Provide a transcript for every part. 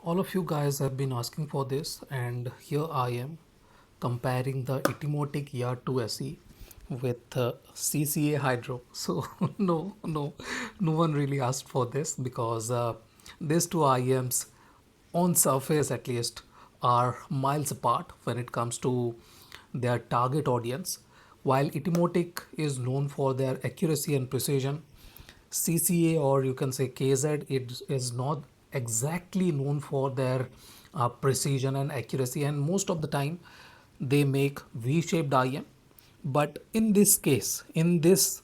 All of you guys have been asking for this, and here I am comparing the Etymotic ER2SE with CCA Hydro. So no one really asked for this because these two IEMs, on surface at least, are miles apart when it comes to their target audience. While Etymotic is known for their accuracy and precision, CCA, or you can say KZ, it is not exactly known for their precision and accuracy, and most of the time they make V-shaped IM. But in this case, in this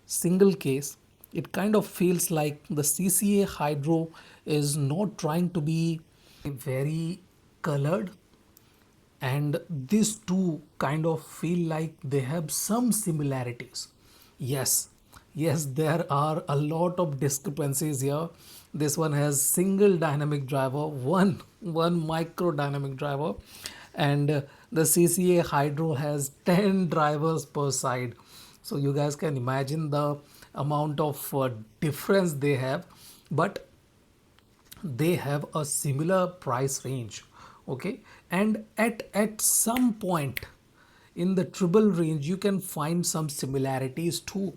single case, it kind of feels like the CCA Hydro is not trying to be very colored, and these two kind of feel like they have some similarities. Yes, there are a lot of discrepancies here. This one has single dynamic driver, one micro dynamic driver, and the CCA Hydro has 10 drivers per side. So you guys can imagine the amount of difference they have, but they have a similar price range. Okay, and at some point in the Treble range you can find some similarities too,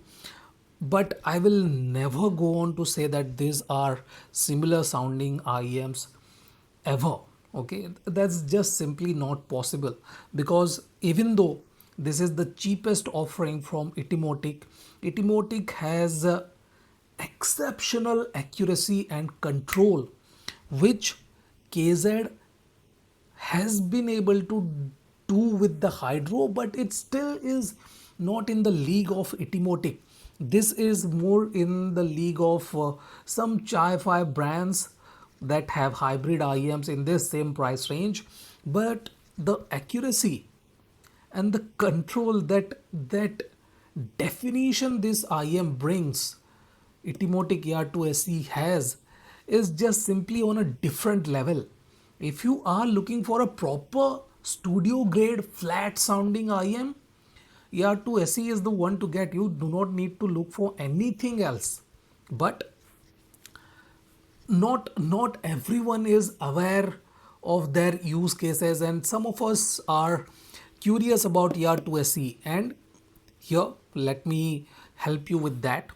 but I will never go on to say that these are similar sounding IEMs ever. Okay, that's just simply not possible, because even though this is the cheapest offering from Etymotic has exceptional accuracy and control, which KZ has been able to do with the Hydro, but it still is not in the league of Etymotic. This is more in the league of some Chai 5 brands that have hybrid IEMs in this same price range, but the accuracy and the control that definition this IM brings, Etymotic ER2SE has, is just simply on a different level. If you are looking for a proper studio grade flat sounding IM, ER2SE is the one to get. You do not need to look for anything else. But not everyone is aware of their use cases, and some of us are curious about ER2SE, and here let me help you with that.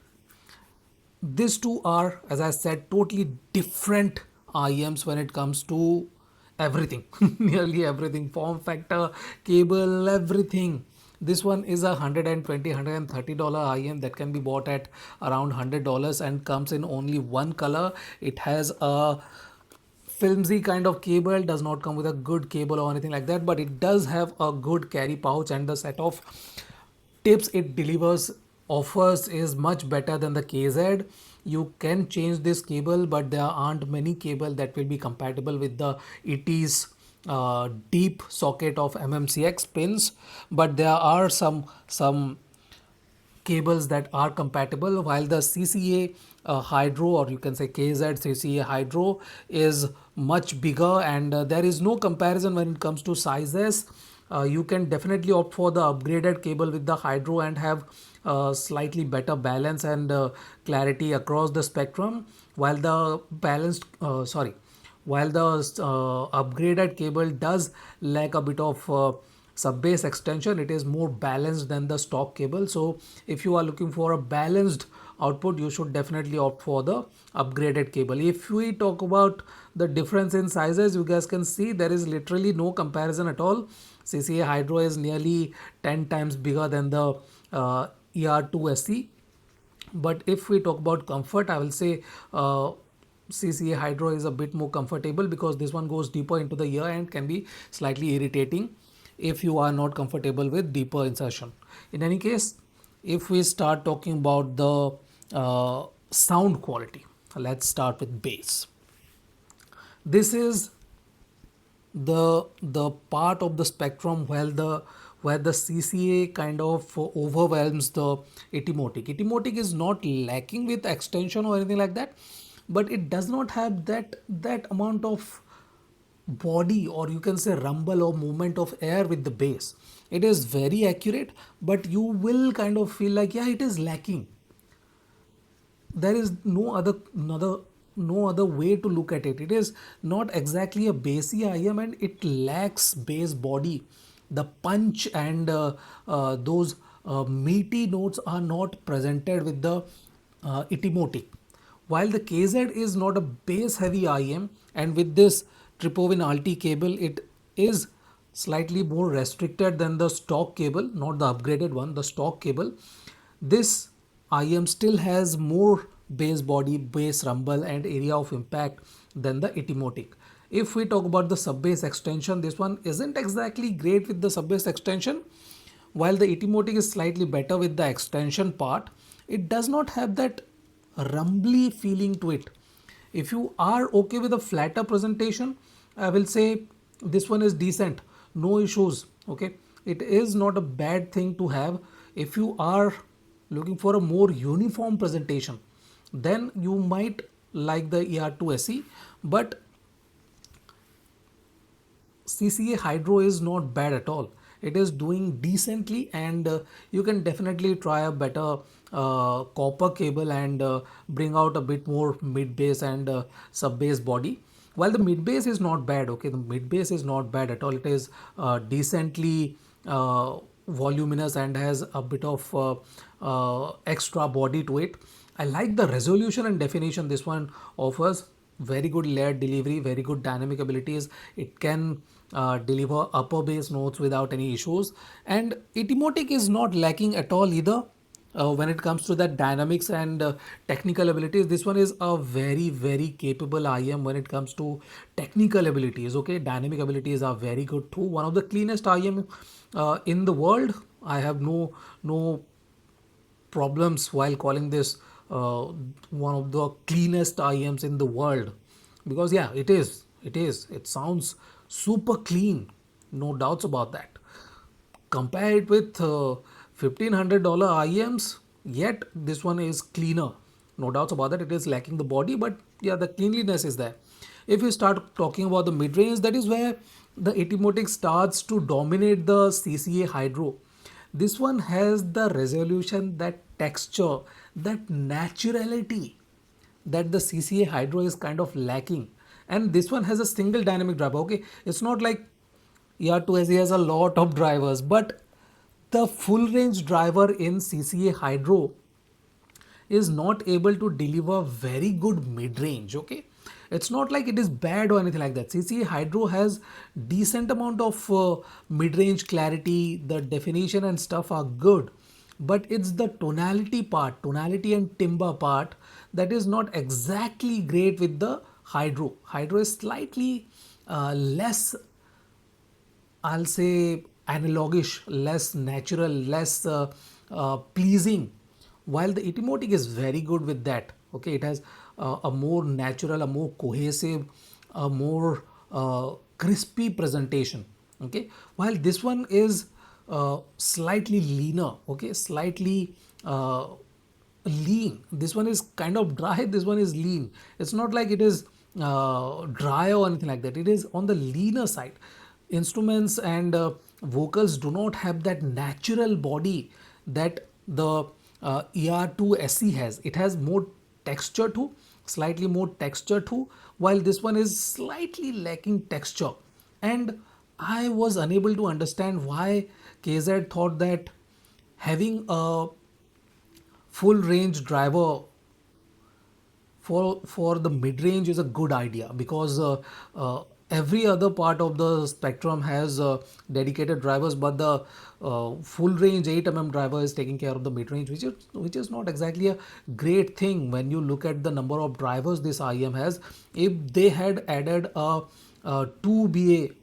These two are, as I said, totally different IEMs when it comes to everything, nearly everything, form factor, cable, everything. This one is a $130 IEM that can be bought at around $100 and comes in only one color. It has a filmy kind of cable, does not come with a good cable or anything like that, but it does have a good carry pouch, and the set of tips it delivers offers is much better than the KZ. You can change this cable, but there aren't many cable that will be compatible with the ET's deep socket of MMCX pins, but there are some cables that are compatible, while the CCA Hydro, or you can say KZ CCA Hydro, is much bigger, and there is no comparison when it comes to sizes. You can definitely opt for the upgraded cable with the Hydro and have slightly better balance and clarity across the spectrum, while the upgraded cable does lack a bit of sub base extension. It is more balanced than the stock cable. So if you are looking for a balanced output, you should definitely opt for the upgraded cable. If we talk about the difference in sizes, you guys can see there is literally no comparison at all. CCA Hydro is nearly 10 times bigger than the ER2SE. But if we talk about comfort, I will say CCA Hydro is a bit more comfortable, because this one goes deeper into the ear and can be slightly irritating if you are not comfortable with deeper insertion. In any case, if we start talking about the sound quality, let's start with bass. This is the part of the spectrum where the CCA kind of overwhelms the Etymotic. Etymotic is not lacking with extension or anything like that, but it does not have that amount of body, or you can say rumble or movement of air with the bass. It is very accurate, but you will kind of feel like, yeah, it is lacking. There is no other no other way to look at it. It is not exactly a bassy IM, and it lacks bass body. The punch and those meaty notes are not presented with the Etymotic. While the KZ is not a bass heavy IM, and with this Tripovin Alti cable, it is slightly more restricted than the stock cable, not the upgraded one, the stock cable. This IM still has more bass body, bass rumble, and area of impact than the Etymotic. If we talk about the sub bass extension, this one isn't exactly great with the sub bass extension. While the Etymotic is slightly better with the extension part, it does not have that rumbly feeling to it. If you are okay with a flatter presentation, I will say this one is decent, no issues. Okay, it is not a bad thing to have. If you are looking for a more uniform presentation, then you might like the ER2SE, but CCA Hydro is not bad at all. It is doing decently, and you can definitely try a better copper cable and bring out a bit more mid bass and sub bass body. While the mid bass is not bad, okay, the mid bass is not bad at all. It is decently voluminous and has a bit of extra body to it. I like the resolution and definition this one offers. Very good layered delivery, very good dynamic abilities. It can deliver upper bass notes without any issues, and Etymotic is not lacking at all either. When it comes to that dynamics and technical abilities, this one is a very capable IM when it comes to technical abilities. Okay, dynamic abilities are very good too. One of the cleanest IM in the world. I have no problems while calling this one of the cleanest IMs in the world, because yeah, it sounds super clean, no doubts about that. Compare it with $1,500 IMs, yet this one is cleaner, no doubts about that. It is lacking the body, but yeah, the cleanliness is there. If you start talking about the mid range, that is where the Etymotic starts to dominate the CCA Hydro. This one has the resolution, that texture, that naturality that the CCA Hydro is kind of lacking. And this one has a single dynamic driver. Okay, it's not like ER2SE has a lot of drivers, but the full range driver in CCA Hydro is not able to deliver very good mid range. Okay, it's not like it is bad or anything like that. CCA Hydro has decent amount of mid range clarity, the definition and stuff are good, but it's the tonality part, tonality and timbre part, that is not exactly great with the Hydro is slightly less, I'll say, analogish, less natural, less pleasing. While the Etymotic is very good with that. Okay, it has a more natural, a more cohesive, a more crispy presentation. Okay, while this one is slightly leaner. Okay, slightly lean. This one is kind of dry. This one is lean. It's not like it is dry or anything like that. It is on the leaner side. Instruments and vocals do not have that natural body that the ER2SE has. It has more texture too, slightly more texture too, while this one is slightly lacking texture. And I was unable to understand why KZ thought that having a full range driver for the mid range is a good idea, because every other part of the spectrum has dedicated drivers, but the full range 8 driver is taking care of the mid range, which is not exactly a great thing when you look at the number of drivers this IM has. If they had added a 2BA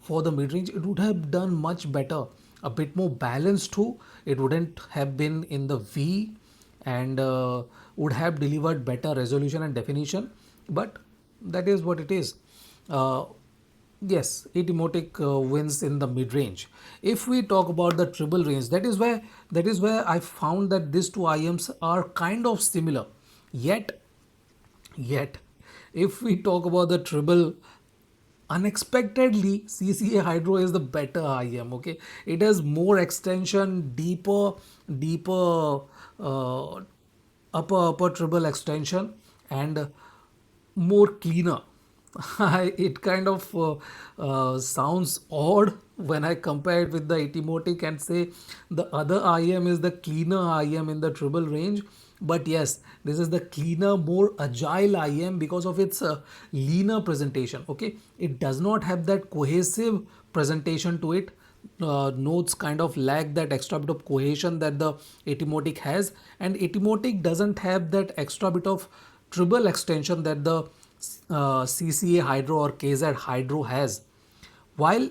for the mid range, it would have done much better, a bit more balanced too. It wouldn't have been in the V, and would have delivered better resolution and definition, but that is what it is. uh, yes, Etymotic wins in the mid range. If we talk about the treble range, that is where I found that these two IMs are kind of similar. Yet yet if we talk about the treble, unexpectedly CCA Hydro is the better IM. Okay, it has more extension, deeper uh, upper treble extension, and more cleaner. It kind of sounds odd when I compare it with the Etymotic and say the other IM is the cleaner IM in the treble range. But yes, this is the cleaner, more agile IM because of its leaner presentation. Okay, it does not have that cohesive presentation to it. Notes kind of lack that extra bit of cohesion that the Etymotic has, and Etymotic doesn't have that extra bit of treble extension that the CCA Hydro or KZ Hydro has. While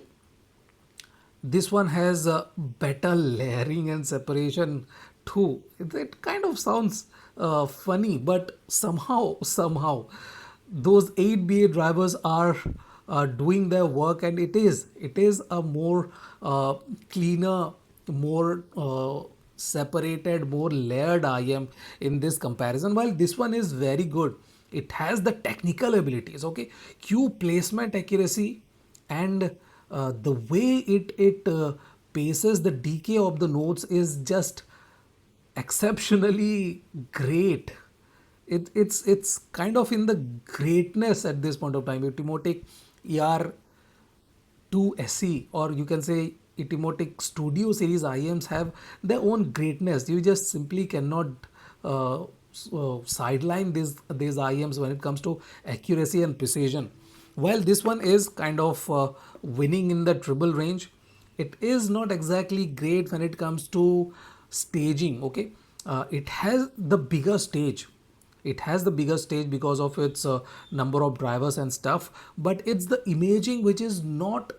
this one has better layering and separation too. It kind of sounds funny, but somehow, those 8BA drivers are doing their work, and it is a more cleaner, more separated, more layered IM in this comparison. While this one is very good, it has the technical abilities. Okay, cue placement accuracy and the way it paces the decay of the notes is just exceptionally great. It's kind of in the greatness at this point of time. Etymotic ER2SE, or you can say Etymotic Studio series IMs have their own greatness. You just simply cannot sideline these IMs when it comes to accuracy and precision. While this one is kind of winning in the treble range, it is not exactly great when it comes to staging. Okay, it has the bigger stage. It has the bigger stage because of its number of drivers and stuff, but it's the imaging which is not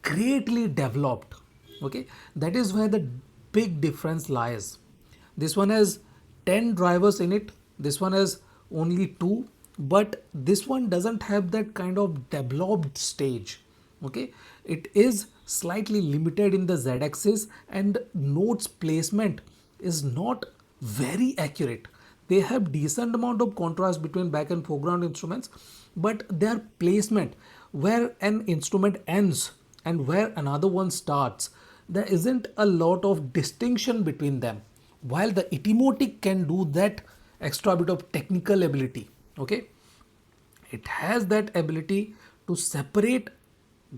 greatly developed. Okay, that is where the big difference lies. This one has 10 drivers in it, this one has only 2, but this one doesn't have that kind of developed stage. Okay, it is slightly limited in the z axis, and notes placement is not very accurate. They have decent amount of contrast between back and foreground instruments, but their placement, where an instrument ends and where another one starts, there isn't a lot of distinction between them. While the Etymotic can do that extra bit of technical ability. Okay, it has that ability to separate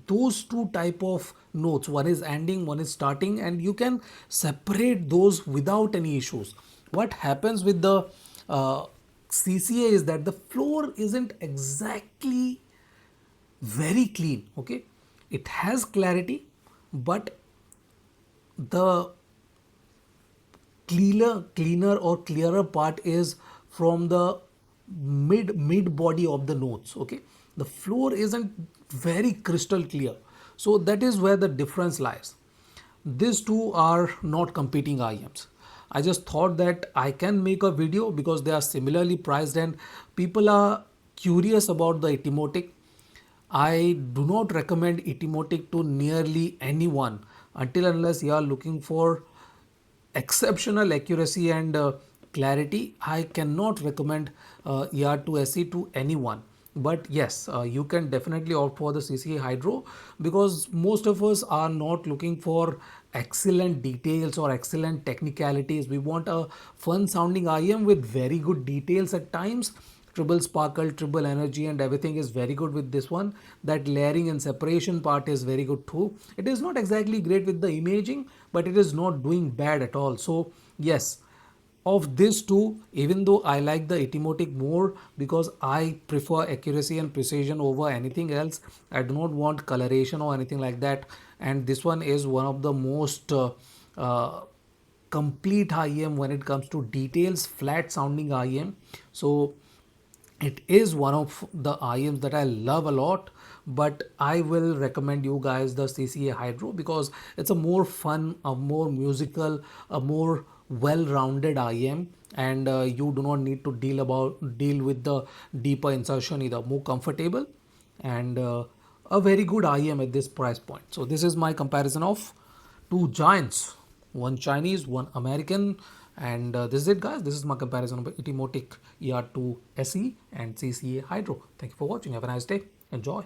those two type of notes. One is ending, one is starting, and you can separate those without any issues. What happens with the CCA is that the floor isn't exactly very clean. Okay, it has clarity, but the cleaner or clearer part is from the mid body of the notes. Okay, the floor isn't very crystal clear, so that is where the difference lies. These two are not competing IMs. I just thought that I can make a video because they are similarly priced and people are curious about the Etymotic. I do not recommend Etymotic to nearly anyone until unless you are looking for exceptional accuracy and clarity. I cannot recommend ER2SE to anyone. But yes, you can definitely opt for the CCA Hydro because most of us are not looking for excellent details or excellent technicalities. We want a fun sounding IM with very good details at times. Triple sparkle, triple energy, and everything is very good with this one. That layering and separation part is very good too. It is not exactly great with the imaging, but it is not doing bad at all. So yes, of these two, even though I like the Etymotic more because I prefer accuracy and precision over anything else. I do not want coloration or anything like that, and this one is one of the most complete IM when it comes to details, flat sounding IM. So it is one of the IMs that I love a lot, but I will recommend you guys the CCA Hydro because it's a more fun, a more musical, a more well-rounded IM, and you do not need to deal with the deeper insertion either. More comfortable and a very good IM at this price point. So this is my comparison of two giants, one Chinese, one American, and this is it, guys. This is my comparison of Etymotic ER2SE and CCA Hydro. Thank you for watching. Have a nice day. Enjoy.